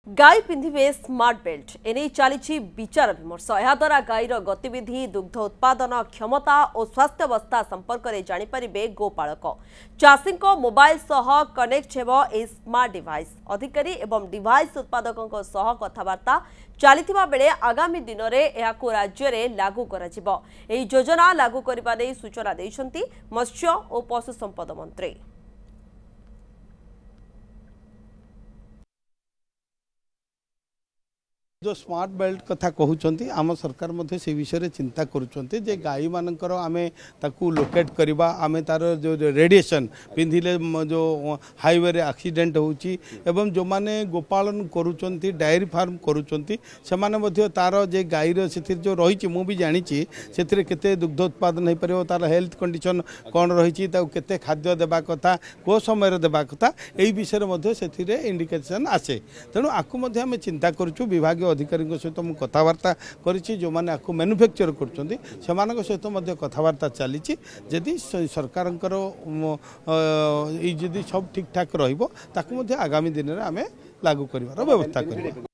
गाई पिंधिबे smart belt एने चली विचार विमर्श या द्वारा गाईर गतिविधि दुग्ध उत्पादन क्षमता और स्वास्थ्यावस्था संपर्क में जानीपर गोपालक चाषी मोबाइल सह कनेक्ट हेब ए स्मार्ट डिवाइस अधिकारी एवं डिवाइस उत्पादकों सह कथबार्ता चलता बेले आगामी दिन में राज्य में लागू कर योजना लागू करने सूचना देइछन्ति मत्स्य और पशु संपद मंत्री। जो स्मार्ट बेल्ट कथा कहते आम सरकार मध्य से विषय में चिंता करुँचे जे गाई मानकर आमे ताकू लोकेट करवा आमे तार जो रेडिएशन पिंधिले जो हाईवे रे एक्सीडेंट होची एवं जो माने गोपालन करुँच डायरी फार्म करुँच से तार जे गाईर से जो रही मु भी जानी से केते दुग्ध उत्पादन हो पार तार हेल्थ कंडीशन कौन रही केते खाद्य देवा कथा को समय देवा कथा यही विषय से इंडिकेशन आसे तेणु आपको आम चिंता करुँ विभाग अधिकारी सहित मुझे कथबार्ता करी जो मैंने आपको मैन्युफैक्चर कर सहित कथबार्ता चली जदि सरकार सब ठीक ठाक रही आगामी दिन में आम लागू कर व्यवस्था कर।